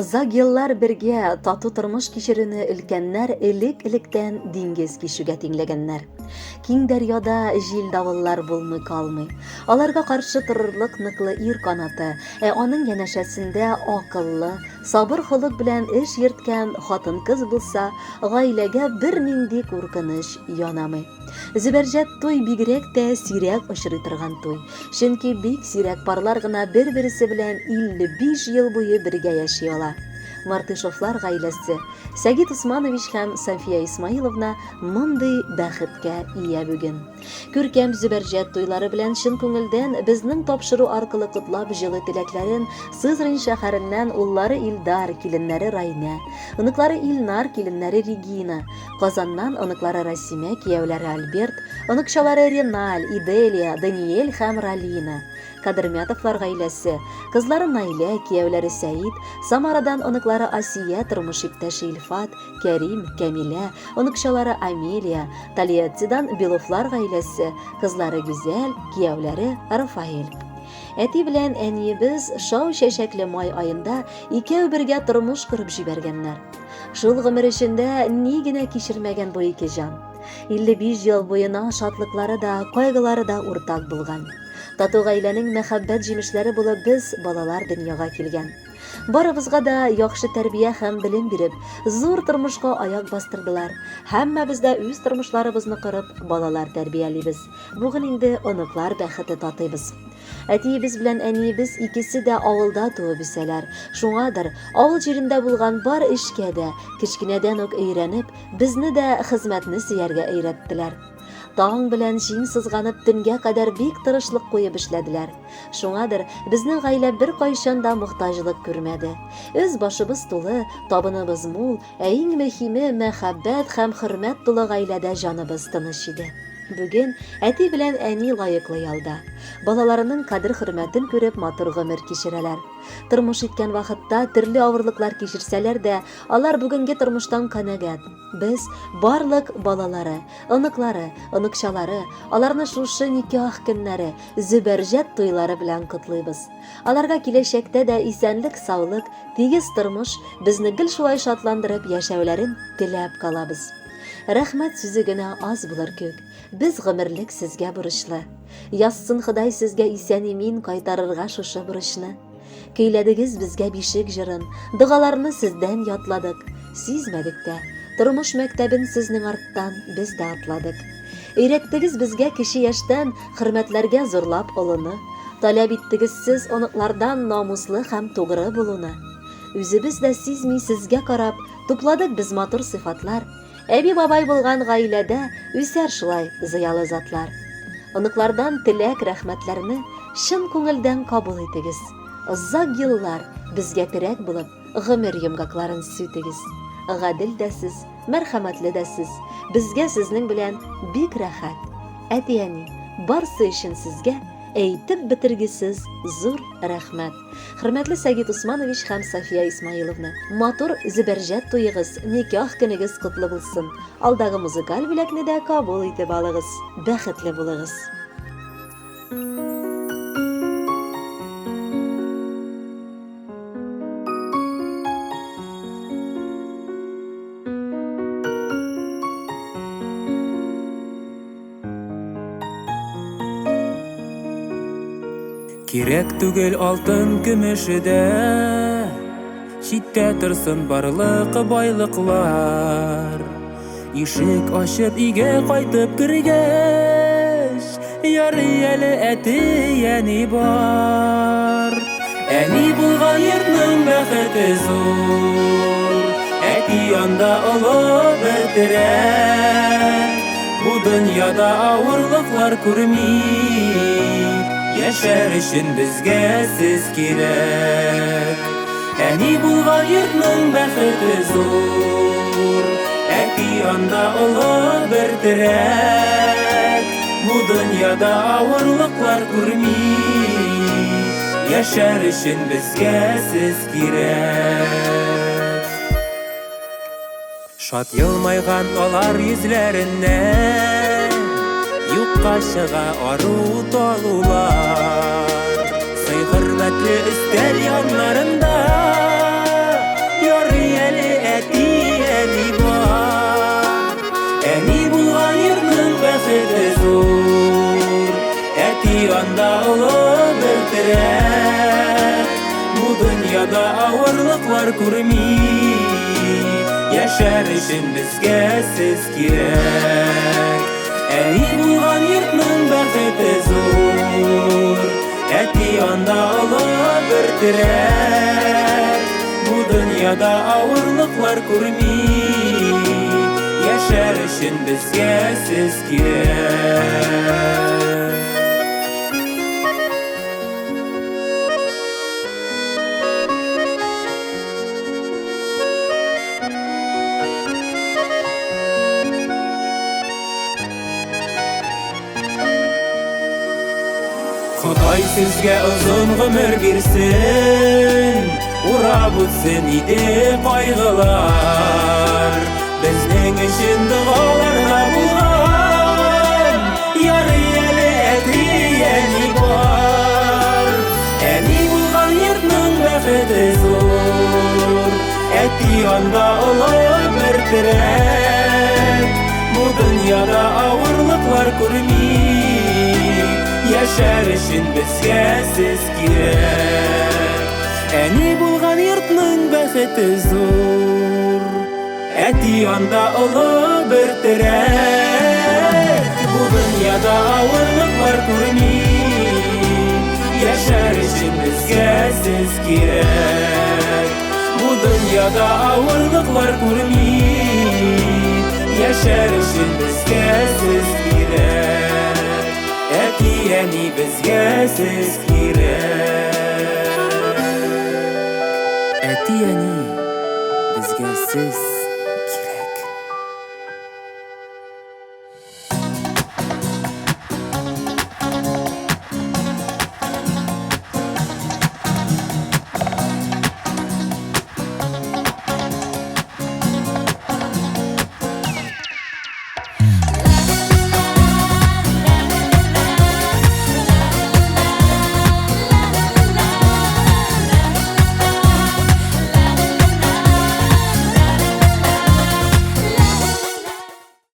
Озак еллар бергә тату тормыш кичерене өлкәннәр элек-электән диңгез кишүгә тиңләгәннәр. Киң дәрьяда җил давыллар булмый калмый. Аларга каршы торырлык ныклы ир канаты, аның янәшәсендә акыллы, сабыр холык белән эш йөрткән хатын-кыз булса, гаиләгә бернинди куркыныч янамый. Зөбәрҗәт туй бигрәк тә сирәк очрый торган туй. Чөнки бик сирәк парлар гына бер-берсе белән 55 ел буе бергә яши ала. Мартышевлар гаиләсе Сәгит Усманович һәм София Исмаиловна мондый бәхеткә ия бүген. Күркәм Зөбәрҗәт туйлары белән чын күңелдән безнең тапшыру аркылы котлап җылы теләкләрен Сызрань шәһәреннән уллары Илдар, киленнәре Райна, оныклары Илнар, киленнәре Регина, Казаннан оныклары Расимә, кияүләре Альберт, оныкчалары Реналь, Иделия, Даниэль һәм Ралина. Кадырмятовлар гаиләсе, кызлары Наилә, кияүләре Сәид, Самарадан оныклары Асия, тормыш иптәше Илфат, Кәрим, Кәмилә, оныкчалары Амелия, Тольяттидан Беловлар гаиләсе, кызлары Гүзәл, кияүләре Рафаэль. Әти белән әниебез шау чәчәкле май айында икәү бергә тормыш корып җибәргәннәр. Шул гомер эчендә ни генә кичермәгән бу ике җан. 55 ел буена шатлыклары да, кайгылары да уртак булган. Тату гаиләнең мәхәббәт җимешләре булып без балалар дөньяга килгән. Барыбызга да яхшы тәрбия һәм белем биреп, зур тормышка аяк бастырдылар. Һәммәбез дә үз тормышларыбызны корып, балалар тәрбиялибез. Бүген инде оныклар бәхете татыйбыз. Әтиебез белән әниебез икесе дә авылда туып үсәләр. Шуңадыр, авыл җирендә булган бар эшкә дә, кечкенәдән үк өйрәнеп, безне дә хезмәтне сөяргә өйрәттеләр. Таң белән җиң сызганып төнгә кадәр бик тырышлык куеп эшләделәр. Шуңадыр, безнең гаилә бер кайчан да мохтаҗлык күрмәде. Үз башыбыз тулы, табыныбыз мул, иң мөһиме мәхәббәт һәм хөрмәт тулы гаиләдә җаныбыз тыныч иде. Бүген әти белән әни лаеклы ялда. Балаларының кадер-хөрмәтен күреп матур гомер кичерәләр. Тормыш иткән вакытта төрле авырлыклар кичерсәләр дә, алар бүгенге тормыштан канәгать. Без барлык балалары, оныклары, оныкчалары, аларны шушы никах көннәре, Зөбәрҗәт туйлары белән котлыйбыз. Аларга киләчәктә дә исәнлек, саулык, тигез тормыш безне гел шулай шатландырып яшәүләрен теләп калабыз. Рәхмәт сүзе генә аз булыр күк. Без гомерлек сезгә бурычлы. Язсын Ходай сезгә исән-имин кайтарырга шушы бурычны. Көйләдегез безгә бишек җырын, дугаларны сездән ятладык. Сизмәдек тә, тормыш мәктәбен сезнең арттан без дә атладык. Өйрәттегез безгә кече яшьтән хөрмәтләргә зурлап олыны. Таләп иттегез сез оныклардан намуслы һәм тугры булуны. Үзебез дә сизми сезгә карап, тупладык без матур сыйфатлар. Әби-бабай булган гаиләдә үсәр шулай зыялы затлар. Оныклардан теләк рәхмәтләрне чын күңелдән кабул итегез. Озак еллар безгә терәк булып, гомер йомгакларын сүтегез. Гадел дә сез, мәрхәмәтле дә сез. Безгә сезнең белән бик рәхәт. Әти-әни, барсы өчен сезгә әйтеп бетергесез зур рәхмәт. Хөрмәтле Сәгит Усманович һәм София Исмаиловна, матур Зөбәрҗәт туегыз, никах көнегез котлы булсын. Алдагы музыкаль бүләкне дә кабул итеп алыгыз. Бәхетле булыгыз. Кирәк түгел алтын көмеше дә, читтә торсын барлык байлыклар. Ишек ачып өйгә кайтып кергәч, ярый әле әти-әни бар. Әни булган йортның бәхете зур, әти янда олы бер терәк. Бу дөньяда авырлыклар күрми, яшәр өчен безгә сез кирәк. Әни булган йортның бәхете зур, әти янда олы бер терәк. Бу дөньяда авырлыклар күрми, яшәр өчен безгә сез кирәк. Шат елмайган алар йөзләреннән юкка чыга ару талулар. Сый хөрмәтле өстәл яннарында anda ulu bir terek. Bu dünyada ağırlıklar kurmay, yaşar için bizge siz kirek. Әни булган йортның бәхете зур, әти анда олы bir терек. Бу дөньяда авырлыклар күрмәй, яшәр өчен безгә сез кирәк. Ходай сезгә озын гомер бирсен, урап үтсен иде кайгылар. Безнең өчен дуаларга булган, ярый әле әти әни бар. Әни булган йортның бәхете зур, әти анда олы bir терек. Бу дөньяда авырлыклар күрмәй, яшәр өчен безгә сез кирәк. Әни булган йортның бәхете зур, әти анда олы bir терек. Бу дөньяда авырлыклар күрмәй, яшәр өчен безгә сез кирәк. Бу дөньяда авырлыклар күрмәй, яшәр өчен безгә сез кирәк. Әти әни безгә сез кирәк. Әти әни безгә сез